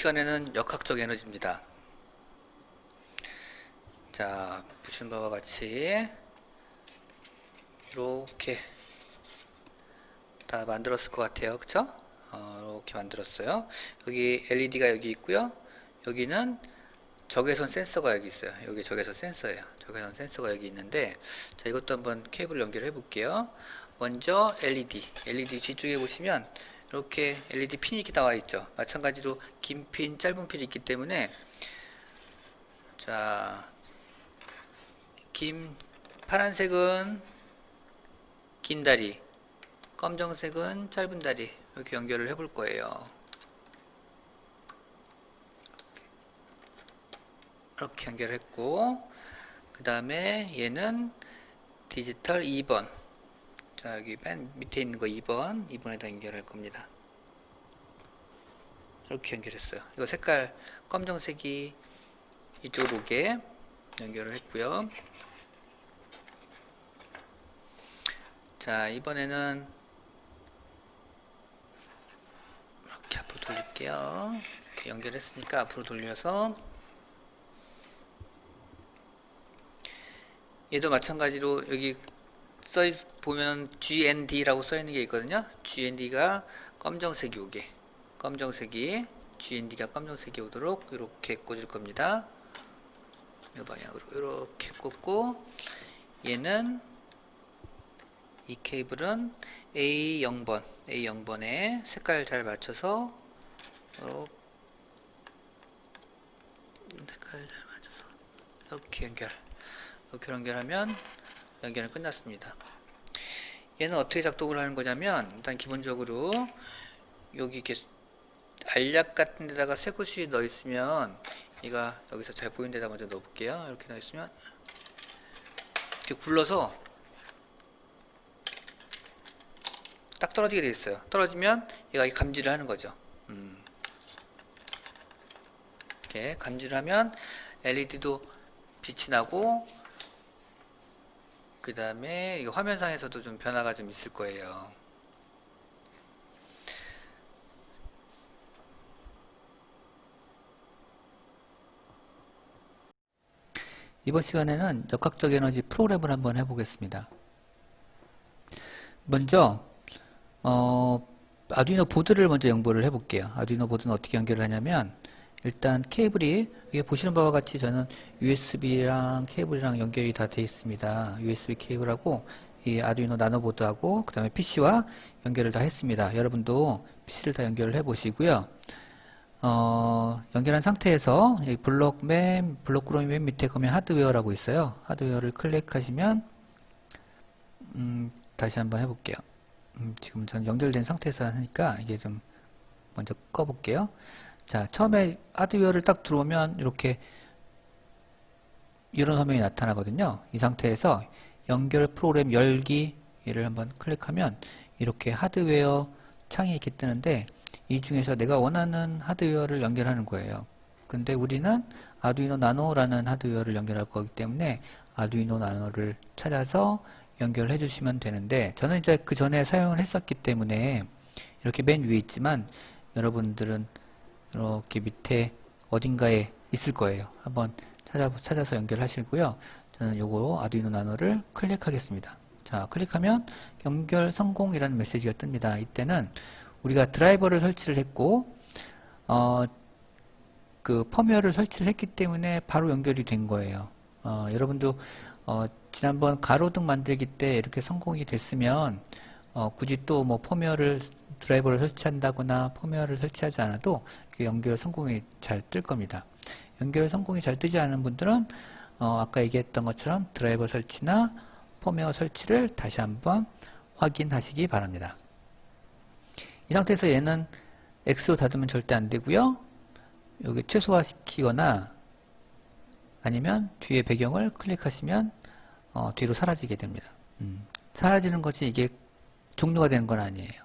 시간에는 역학적 에너지입니다. 자, 보시는 바와 같이 이렇게 다 만들었을 것 같아요. 그쵸? 이렇게 만들었어요. 여기 LED가 여기 있고요. 여기는 적외선 센서가 여기 있어요. 여기 적외선 센서예요. 적외선 센서가 여기 있는데, 자, 이것도 한번 케이블 연결해 볼게요. 먼저 LED 뒤쪽에 보시면 이렇게 LED 핀이 이렇게 나와 있죠. 마찬가지로 긴 핀, 짧은 핀이 있기 때문에, 자, 파란색은 긴 다리, 검정색은 짧은 다리, 이렇게 연결을 해 볼 거예요. 이렇게 연결했고, 그 다음에 얘는 디지털 2번. 자, 여기 맨 밑에 있는 거 2번에다 연결할 겁니다. 이렇게 연결했어요. 이거 색깔 검정색이 이쪽으로 오게 연결을 했고요. 자, 이번에는 이렇게 앞으로 돌릴게요. 이렇게 연결했으니까 앞으로 돌려서, 얘도 마찬가지로 여기 보면 GND라고 써 있는 게 있거든요. GND가 검정색이 오게, GND가 검정색이 오도록 이렇게 꽂을 겁니다. 이 방향으로 이렇게 꽂고, 얘는 이 케이블은 A0번에 색깔 잘 맞춰서 이렇게 연결하면 연결은 끝났습니다. 얘는 어떻게 작동을 하는 거냐면, 일단 기본적으로 여기 이렇게 알약 같은 데다가 새것이 넣어 있으면, 얘가 여기서 잘 보이는 데다 먼저 넣어 볼게요. 이렇게 넣어 있으면 이렇게 굴러서 딱 떨어지게 되어 있어요. 떨어지면 얘가 감지를 하는 거죠. 이렇게 감지를 하면 LED도 빛이 나고, 그 다음에 화면상에서도 좀 변화가 좀 있을 거예요. 이번 시간에는 역학적 에너지 프로그램을 한번 해보겠습니다. 먼저 아두이노 보드를 먼저 연결을 해볼게요. 아두이노 보드는 어떻게 연결을 하냐면, 일단 케이블이 여기 보시는 바와 같이 저는 USB랑 케이블이랑 연결이 다 되어 있습니다. USB 케이블하고 이 아두이노 나노 보드하고 그 다음에 PC와 연결을 다 했습니다. 여러분도 PC를 다 연결을 해 보시고요. 연결한 상태에서 여기 블록 구름이 맨 밑에 보면 하드웨어라고 있어요. 하드웨어를 클릭하시면 다시 한번 해볼게요. 지금 전 연결된 상태에서 하니까 이게 좀 먼저 꺼볼게요. 자, 처음에 하드웨어를 딱 들어오면 이렇게 이런 화면이 나타나거든요. 이 상태에서 연결 프로그램 열기, 얘를 한번 클릭하면 이렇게 하드웨어 창이 이렇게 뜨는데, 이 중에서 내가 원하는 하드웨어를 연결하는 거예요. 근데 우리는 아두이노 나노라는 하드웨어를 연결할 거기 때문에 아두이노 나노를 찾아서 연결해 주시면 되는데, 저는 이제 그 전에 사용을 했었기 때문에 이렇게 맨 위에 있지만, 여러분들은 이렇게 밑에 어딘가에 있을 거예요. 한번 찾아서 연결하시고요. 저는 요거 아두이노 나노를 클릭하겠습니다. 자, 클릭하면 연결 성공이라는 메시지가 뜹니다. 이때는 우리가 드라이버를 설치를 했고, 그 펌웨어를 설치를 했기 때문에 바로 연결이 된 거예요. 여러분도 지난번 가로등 만들기 때 이렇게 성공이 됐으면 굳이 또 뭐 드라이버를 설치한다거나 펌웨어를 설치하지 않아도 연결 성공이 잘 뜰 겁니다. 연결 성공이 잘 뜨지 않은 분들은 아까 얘기했던 것처럼 드라이버 설치나 펌웨어 설치를 다시 한번 확인하시기 바랍니다. 이 상태에서 얘는 X로 닫으면 절대 안 되고요. 여기 최소화 시키거나 아니면 뒤에 배경을 클릭하시면 뒤로 사라지게 됩니다. 사라지는 것이 이게 종료가 되는 건 아니에요.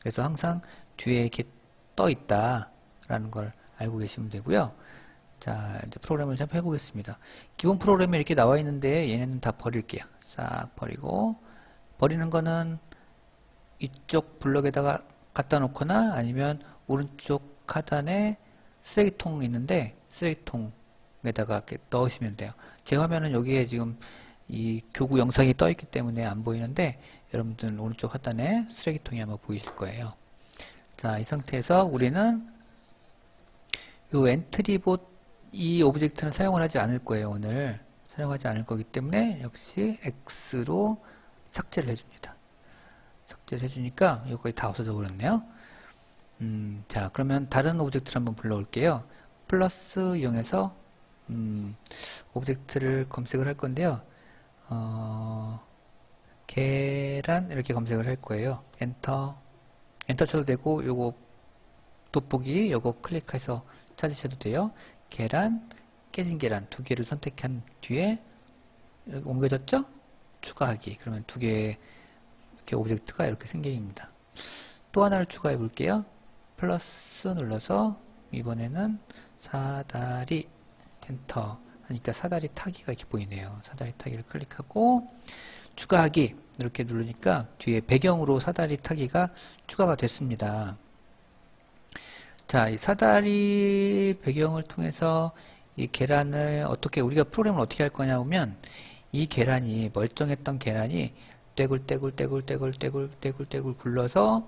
그래서 항상 뒤에 이렇게 떠 있다라는 걸 알고 계시면 되고요. 자, 이제 프로그램을 좀 해보겠습니다. 기본 프로그램이 이렇게 나와 있는데 얘네는 다 버릴게요. 싹 버리고, 버리는 거는 이쪽 블럭에다가 갖다 놓거나 아니면 오른쪽 하단에 쓰레기통이 있는데 쓰레기통에다가 이렇게 넣으시면 돼요. 제 화면은 여기에 지금 이 교구 영상이 떠 있기 때문에 안 보이는데 여러분들은 오른쪽 하단에 쓰레기통이 아마 보이실 거예요. 자, 이 상태에서 우리는 요 엔트리봇 이 오브젝트는 사용을 하지 않을 거예요. 오늘 사용하지 않을 거기 때문에 역시 X로 삭제를 해줍니다. 삭제를 해주니까 여기 다 없어져 버렸네요. 자, 그러면 다른 오브젝트를 한번 불러올게요. 플러스 이용해서 오브젝트를 검색을 할 건데요. 계란 이렇게 검색을 할 거예요. 엔터 쳐도 되고 요거 돋보기 요거 클릭해서 찾으셔도 돼요. 계란, 깨진 계란 두 개를 선택한 뒤에 여기 옮겨졌죠? 추가하기. 그러면 두 개의 이렇게 오브젝트가 이렇게 생깁니다. 또 하나를 추가해 볼게요. 플러스 눌러서 이번에는 사다리 엔터 하니까 사다리 타기가 이렇게 보이네요. 사다리 타기를 클릭하고 추가하기 이렇게 누르니까 뒤에 배경으로 사다리 타기가 추가가 됐습니다. 자, 이 사다리 배경을 통해서 이 계란을 어떻게 우리가 프로그램을 어떻게 할 거냐 하면 이 계란이 멀쩡했던 계란이 떼굴떼굴 굴러서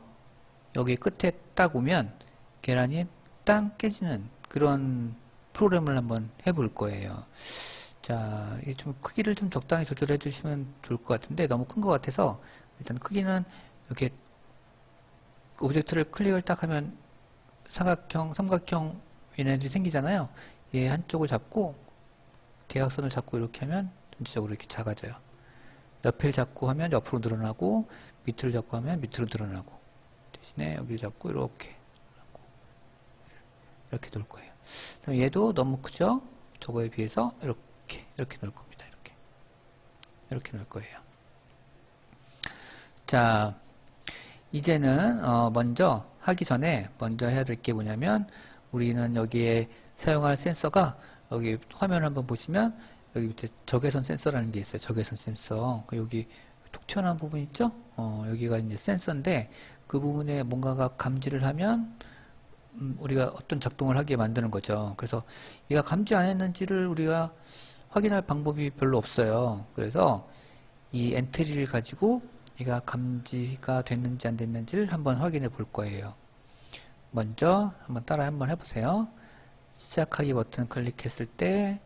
여기 끝에 딱 오면 계란이 땅 깨지는 그런 프로그램을 한번 해볼 거예요. 자, 이게 좀 크기를 좀 적당히 조절해 주시면 좋을 것 같은데 너무 큰 것 같아서 일단 크기는 이렇게 오브젝트를 클릭을 딱 하면 삼각형 얘네들이 생기잖아요. 얘 한쪽을 잡고 대각선을 잡고 이렇게 하면 전체적으로 이렇게 작아져요. 옆을 잡고 하면 옆으로 늘어나고 밑을 잡고 하면 밑으로 늘어나고 대신에 여기를 잡고 이렇게 놓을 거예요. 그럼 얘도 너무 크죠? 저거에 비해서 이렇게 놓을 겁니다. 이렇게 놓을 거예요. 자, 이제는 먼저 하기 전에 먼저 해야 될 게 뭐냐면 우리는 여기에 사용할 센서가 여기 화면을 한번 보시면 여기 밑에 적외선 센서라는 게 있어요. 적외선 센서. 여기 톡 튀어나온 부분 있죠? 여기가 이제 센서인데 그 부분에 뭔가가 감지를 하면 우리가 어떤 작동을 하게 만드는 거죠. 그래서 얘가 감지 안 했는지를 우리가 확인할 방법이 별로 없어요. 그래서 이 엔트리를 가지고 얘가 감지가 됐는지 안 됐는지를 한번 확인해 볼 거예요. 먼저 한번 해보세요. 시작하기 버튼 클릭했을 때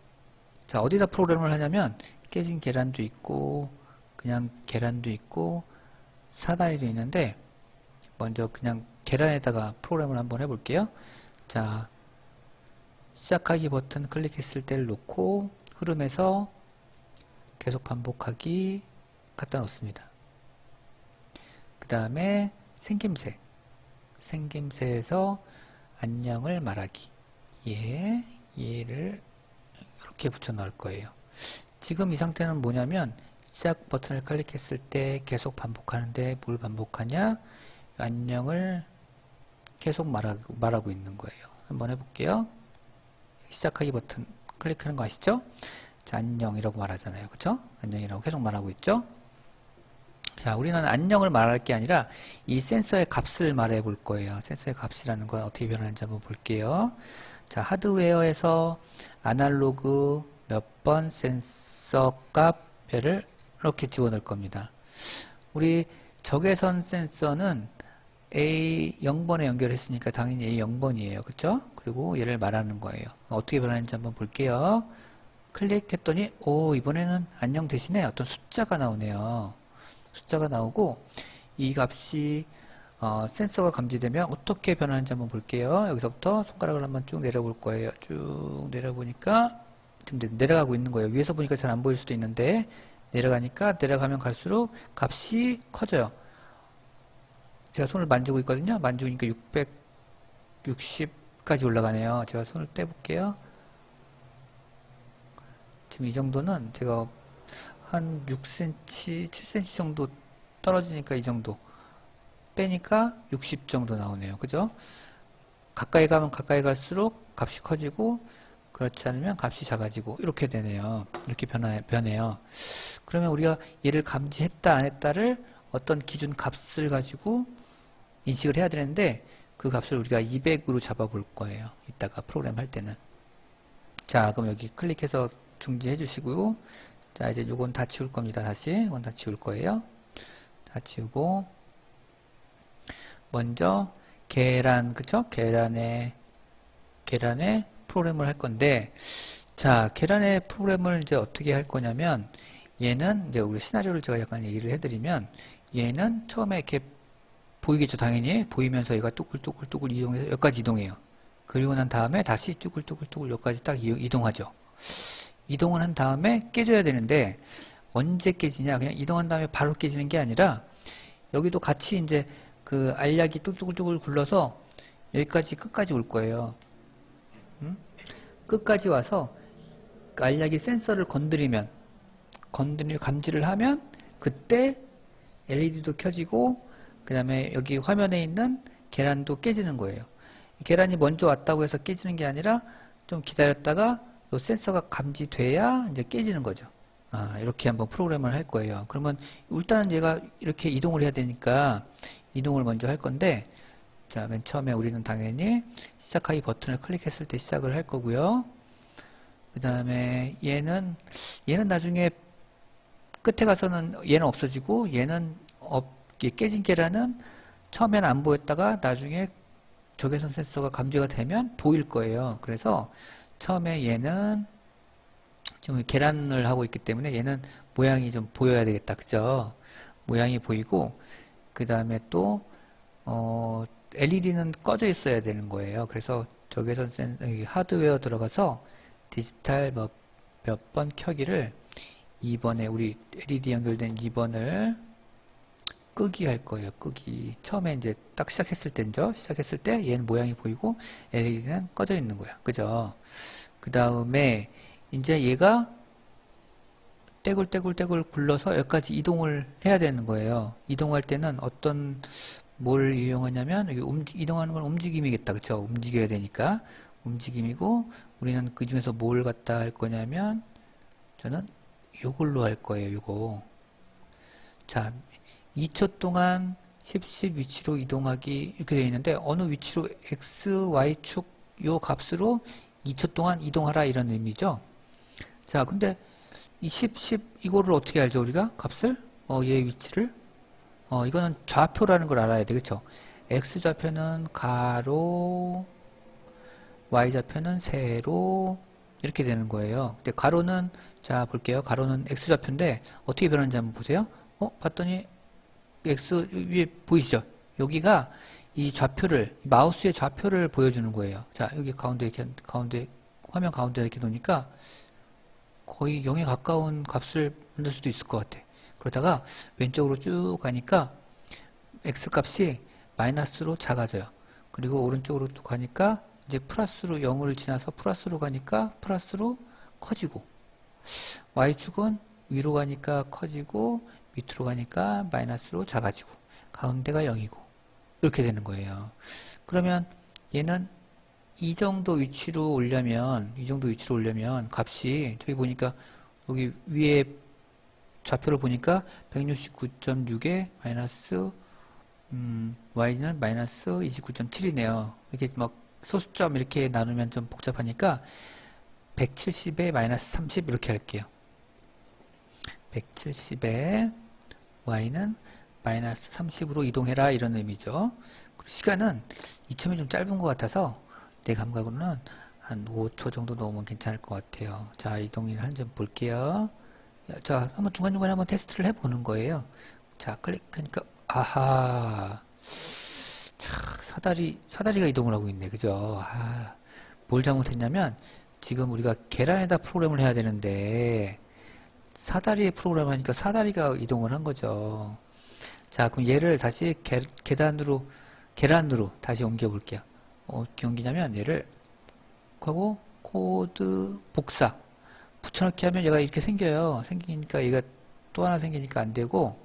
자, 어디다 프로그램을 하냐면 깨진 계란도 있고 그냥 계란도 있고 사다리도 있는데 먼저 그냥 계란에다가 프로그램을 한번 해볼게요. 자, 시작하기 버튼 클릭했을 때를 놓고 흐름에서 계속 반복하기 갖다 놓습니다. 그 다음에 생김새에서 안녕을 말하기 얘를 이렇게 붙여 넣을 거예요. 지금 이 상태는 뭐냐면 시작 버튼을 클릭했을 때 계속 반복하는데 뭘 반복하냐? 안녕을 계속 말하고 있는 거예요. 한번 해볼게요. 시작하기 버튼 클릭하는 거 아시죠? 자, 안녕이라고 말하잖아요. 그쵸? 안녕이라고 계속 말하고 있죠? 자, 우리는 안녕을 말할 게 아니라 이 센서의 값을 말해 볼 거예요. 센서의 값이라는 건 어떻게 변하는지 한번 볼게요. 자, 하드웨어에서 아날로그 몇 번 센서 값을 이렇게 집어넣을 겁니다. 우리 적외선 센서는 A 0번에 연결했으니까 당연히 A 0번이에요. 그쵸? 그리고 얘를 말하는 거예요. 어떻게 변하는지 한번 볼게요. 클릭했더니 이번에는 안녕 대신에 어떤 숫자가 나오네요. 숫자가 나오고 이 값이 센서가 감지되면 어떻게 변하는지 한번 볼게요. 여기서부터 손가락을 한번 쭉 내려볼 거예요. 쭉 내려보니까 지금 내려가고 있는 거예요. 위에서 보니까 잘 안 보일 수도 있는데 내려가면 갈수록 값이 커져요. 제가 손을 만지고 있거든요. 만지니까 660까지 올라가네요. 제가 손을 떼볼게요. 지금 이 정도는 제가 한 6cm, 7cm 정도 떨어지니까 이 정도 빼니까 60 정도 나오네요. 그죠? 가까이 가면 가까이 갈수록 값이 커지고 그렇지 않으면 값이 작아지고 이렇게 되네요. 이렇게 변해요. 그러면 우리가 얘를 감지했다 안 했다를 어떤 기준 값을 가지고 인식을 해야 되는데 그 값을 우리가 200으로 잡아볼 거예요. 이따가 프로그램 할 때는. 자, 그럼 여기 클릭해서 중지해 주시고요. 자, 이제 요건 다 지울 겁니다. 다시. 이건 다 지울 거예요. 다 지우고, 먼저, 계란, 그쵸? 계란에 프로그램을 할 건데, 자, 계란의 프로그램을 이제 어떻게 할 거냐면, 얘는 이제 우리 시나리오를 제가 약간 얘기를 해드리면, 얘는 처음에 이렇게 보이겠죠, 당연히. 보이면서 얘가 뚜글뚜글뚜글 이동해서 여기까지 이동해요. 그리고 난 다음에 다시 뚜글뚜글뚜글 여기까지 딱 이동하죠. 이동을 한 다음에 깨져야 되는데, 언제 깨지냐? 그냥 이동한 다음에 바로 깨지는 게 아니라, 여기도 같이 이제 그 알약이 뚜글뚜글 굴러서 여기까지 끝까지 올 거예요. 끝까지 와서 알약이 센서를 건드리면 감지를 하면 그때 LED도 켜지고 그 다음에 여기 화면에 있는 계란도 깨지는 거예요. 계란이 먼저 왔다고 해서 깨지는 게 아니라 좀 기다렸다가 요 센서가 감지돼야 이제 깨지는 거죠. 이렇게 한번 프로그램을 할 거예요. 그러면 일단 얘가 이렇게 이동을 해야 되니까 이동을 먼저 할 건데, 자, 맨 처음에 우리는 당연히 시작하기 버튼을 클릭했을 때 시작을 할 거고요. 그 다음에 얘는 나중에 끝에 가서는 얘는 없어지고 얘는 깨진 계란은 처음에는 안 보였다가 나중에 적외선 센서가 감지가 되면 보일 거예요. 그래서 처음에 얘는 지금 계란을 하고 있기 때문에 얘는 모양이 좀 보여야 되겠다. 그죠? 모양이 보이고 그 다음에 또 LED는 꺼져 있어야 되는 거예요. 그래서 적외선 하드웨어 들어가서 디지털 몇 번 켜기를 2번에 우리 LED 연결된 2번을 끄기 할 거예요. 끄기. 처음에 이제 딱 시작했을 때죠. 시작했을 때 얘는 모양이 보이고 LED는 꺼져 있는 거야. 그죠? 그 다음에 이제 얘가 떼굴떼굴 굴러서 여기까지 이동을 해야 되는 거예요. 이동할 때는 뭘 이용하냐면 여기 이동하는 건 움직임이겠다. 그쵸? 움직여야 되니까 움직임이고 우리는 그 중에서 뭘 갖다 할 거냐면 저는 요걸로 할 거예요. 요거. 자, 2초 동안 10 위치로 이동하기 이렇게 되어 있는데 어느 위치로 x, y축 요 값으로 2초 동안 이동하라 이런 의미죠. 자, 근데 이 10 이거를 어떻게 알죠? 우리가 값을? 얘 위치를? 이거는 좌표라는 걸 알아야 되겠죠. x좌표는 가로, y좌표는 세로 이렇게 되는 거예요. 근데 가로는 자 볼게요. 가로는 x좌표인데 어떻게 변하는지 한번 보세요. 봤더니 x 위에 보이시죠? 여기가 이 좌표를 마우스의 좌표를 보여주는 거예요. 자, 여기 가운데 화면 가운데 이렇게 놓으니까 거의 0에 가까운 값을 만들 수도 있을 것 같아. 그러다가 왼쪽으로 쭉 가니까 x 값이 마이너스로 작아져요. 그리고 오른쪽으로 또 가니까 이제 플러스로 0을 지나서 플러스로 가니까 플러스로 커지고 y축은 위로 가니까 커지고 밑으로 가니까 마이너스로 작아지고 가운데가 0이고 이렇게 되는 거예요. 그러면 얘는 이 정도 위치로 오려면 값이 저기 보니까 여기 위에 좌표를 보니까 169.6에 마이너스 y는 마이너스 29.7이네요. 이게 막 소수점 이렇게 나누면 좀 복잡하니까 170에 마이너스 30 이렇게 할게요. 170에 y는 마이너스 30으로 이동해라 이런 의미죠. 그리고 시간은 2첨이 좀 짧은 것 같아서 내 감각으로는 한 5초 정도 넣으면 괜찮을 것 같아요. 자, 이동을 하는지 볼게요. 자, 한번 중간중간에 한번 테스트를 해보는 거예요. 자, 클릭하니까 아하, 사다리가 이동을 하고 있네. 그죠? 뭘 잘못했냐면 지금 우리가 계란에다 프로그램을 해야 되는데 사다리에 프로그램을 하니까 사다리가 이동을 한 거죠. 자, 그럼 얘를 다시 계란으로 다시 옮겨 볼게요. 어떻게 옮기냐면 얘를 하고 코드 복사 붙여넣기 하면 얘가 이렇게 생겨요. 생기니까 얘가 또 하나 생기니까 안 되고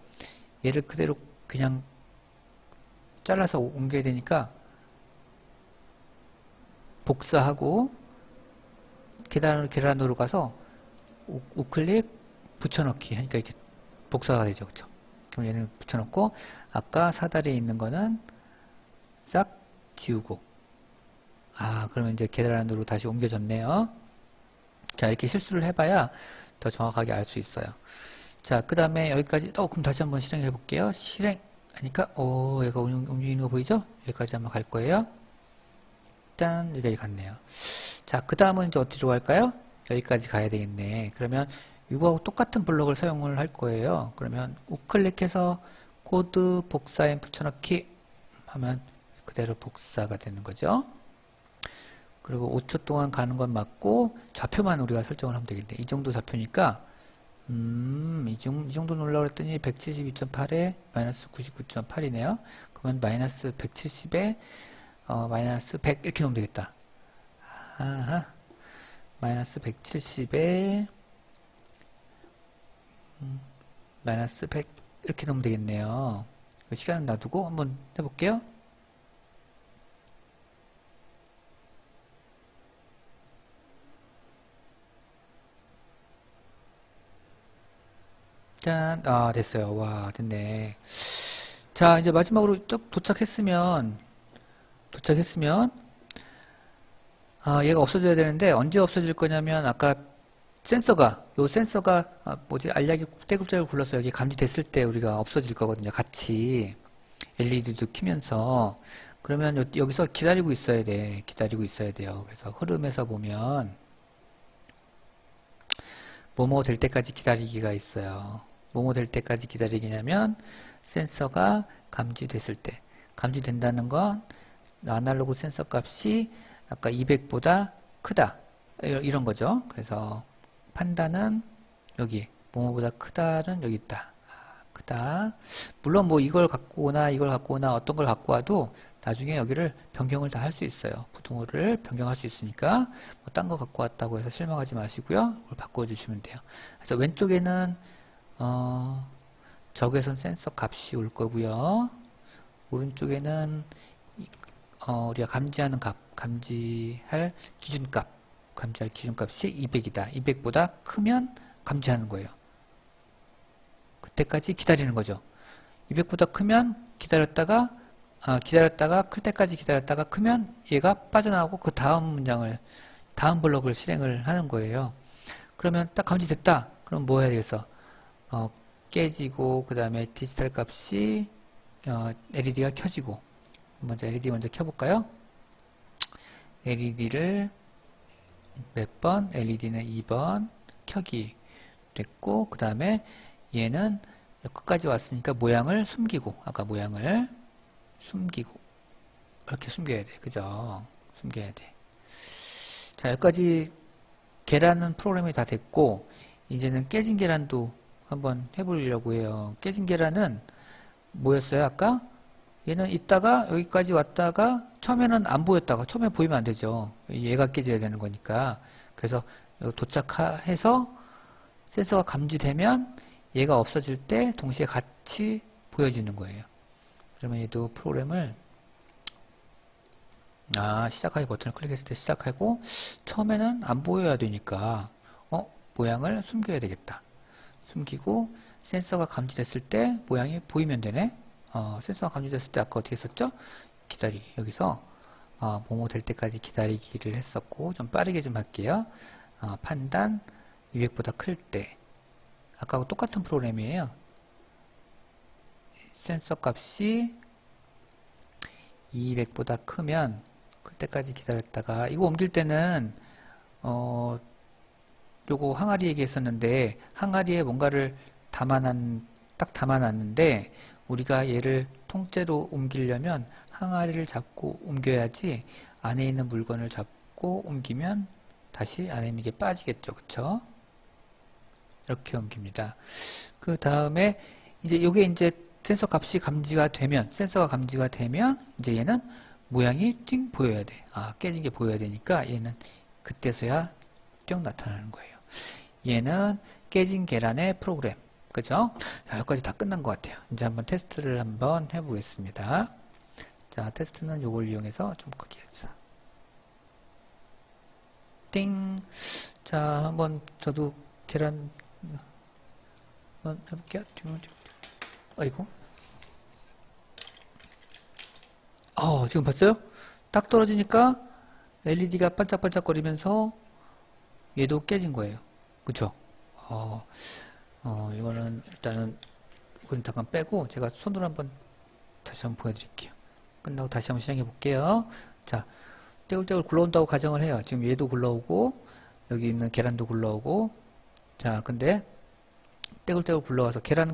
얘를 그대로 그냥 잘라서 옮겨야 되니까 복사하고 계란으로 가서 우클릭 붙여넣기 하니까 이렇게 복사가 되죠. 그쵸? 그럼 얘는 붙여넣고 아까 사다리에 있는 거는 싹 지우고. 그러면 이제 계란으로 다시 옮겨졌네요. 자, 이렇게 실수를 해봐야 더 정확하게 알 수 있어요. 자, 그 다음에 여기까지, 그럼 다시 한번 실행해 볼게요. 실행 하니까, 얘가 움직이는 거 보이죠? 여기까지 한번 갈 거예요. 일단, 여기까지 갔네요. 자, 그 다음은 이제 어디로 갈까요? 여기까지 가야 되겠네. 그러면 이거하고 똑같은 블록을 사용을 할 거예요. 그러면 우클릭해서 코드 복사에 붙여넣기 하면 그대로 복사가 되는 거죠. 그리고 5초 동안 가는 건 맞고 좌표만 우리가 설정을 하면 되겠네. 이 정도 좌표니까 이 정도 놀라고 했더니 172.8에 마이너스 99.8이네요. 그러면 마이너스 170에 마이너스 100 이렇게 놓으면 되겠다. 마이너스 170에 마이너스 100 이렇게 놓으면 되겠네요. 시간을 놔두고 한번 해볼게요. 짠, 됐어요. 와, 됐네. 자, 이제 마지막으로 쭉 도착했으면, 얘가 없어져야 되는데, 언제 없어질 거냐면, 아까 요 센서가, 알약이 떼굴떼굴 굴러서 여기 감지됐을 때 우리가 없어질 거거든요. 같이. LED도 켜면서. 그러면 여기서 기다리고 있어야 돼. 기다리고 있어야 돼요. 그래서 흐름에서 보면, 뭐뭐 될 때까지 기다리기가 있어요. 뭐뭐 될 때까지 기다리기냐면 센서가 감지됐을 때, 감지된다는 건 아날로그 센서 값이 아까 200보다 크다 이런 거죠. 그래서 판단은 여기 뭐뭐보다 크다는 여기 있다. 크다. 물론 뭐 이걸 갖고 오나 이걸 갖고 오나 어떤 걸 갖고 와도 나중에 여기를 변경을 다 할 수 있어요. 부등호를 변경할 수 있으니까 뭐 딴 거 갖고 왔다고 해서 실망하지 마시고요. 이걸 바꿔주시면 돼요. 그래서 왼쪽에는 적외선 센서 값이 올 거고요. 오른쪽에는 우리가 감지할 기준값이 200이다. 200보다 크면 감지하는 거예요. 그때까지 기다리는 거죠. 200보다 크면 기다렸다가 클 때까지 기다렸다가 크면 얘가 빠져나가고 그 다음 블럭을 실행을 하는 거예요. 그러면 딱 감지됐다. 그럼 뭐 해야 되겠어? 깨지고 그 다음에 디지털 값이 LED가 켜지고 먼저 LED 먼저 켜볼까요? LED를 몇 번? LED는 2번 켜기 됐고 그 다음에 얘는 끝까지 왔으니까 모양을 숨기고 아까 모양을 숨기고 이렇게 숨겨야 돼. 그죠? 숨겨야 돼. 자, 여기까지 계란은 프로그램이 다 됐고 이제는 깨진 계란도 한번 해보려고 해요. 깨진 계란은 뭐였어요? 아까? 얘는 있다가 여기까지 왔다가 처음에는 안 보였다가 처음에 보이면 안 되죠. 얘가 깨져야 되는 거니까. 그래서 도착해서 센서가 감지되면 얘가 없어질 때 동시에 같이 보여지는 거예요. 그러면 얘도 프로그램을 시작하기 버튼을 클릭했을 때 시작하고 처음에는 안 보여야 되니까 모양을 숨겨야 되겠다. 숨기고 센서가 감지됐을 때 모양이 보이면 되네. 센서가 감지됐을 때 아까 어떻게 했었죠? 기다리기. 여기서 뭐뭐 될 때까지 기다리기를 했었고 좀 빠르게 좀 할게요. 판단 200보다 클 때 아까하고 똑같은 프로그램이에요. 센서 값이 200보다 크면 클 때까지 기다렸다가 이거 옮길 때는 요거 항아리 얘기했었는데 항아리에 뭔가를 딱 담아놨는데 우리가 얘를 통째로 옮기려면 항아리를 잡고 옮겨야지 안에 있는 물건을 잡고 옮기면 다시 안에 있는 게 빠지겠죠. 그쵸? 이렇게 옮깁니다. 그 다음에 요게 이제 센서가 감지가 되면 이제 얘는 모양이 띵 보여야 돼. 깨진 게 보여야 되니까 얘는 그때서야 띵 나타나는 거예요. 얘는 깨진 계란의 프로그램. 그죠? 자, 여기까지 다 끝난 것 같아요. 이제 한번 테스트를 한번 해보겠습니다. 자, 테스트는 요걸 이용해서 좀 크게 해서. 띵. 자, 한번 저도 계란 한번 해볼게요. 아이고. 지금 봤어요? 딱 떨어지니까 LED가 반짝반짝거리면서 얘도 깨진 거예요. 그쵸? 이거는 일단은 이건 잠깐 빼고 제가 손으로 한번 다시 한번 보여드릴게요. 끝나고 다시 한번 시작해 볼게요. 자, 떼굴떼굴 굴러온다고 가정을 해요. 지금 얘도 굴러오고 여기 있는 계란도 굴러오고. 자, 근데 떼굴떼굴 굴러와서 계란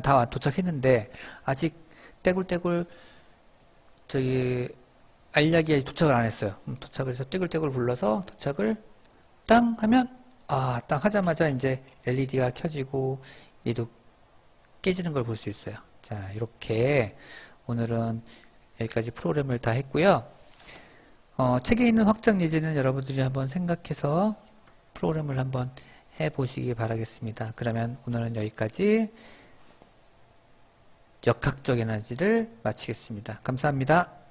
다 도착했는데 아직 떼굴떼굴 저기 알약이 아직 도착을 안 했어요. 도착을 해서 떼굴떼굴 굴러서 도착을 땅 하면 땅 하자마자 이제 LED가 켜지고 얘도 깨지는 걸 볼 수 있어요. 자, 이렇게 오늘은 여기까지 프로그램을 다 했고요. 책에 있는 확장 예제는 여러분들이 한번 생각해서 프로그램을 한번 해보시기 바라겠습니다. 그러면 오늘은 여기까지 역학적 에너지를 마치겠습니다. 감사합니다.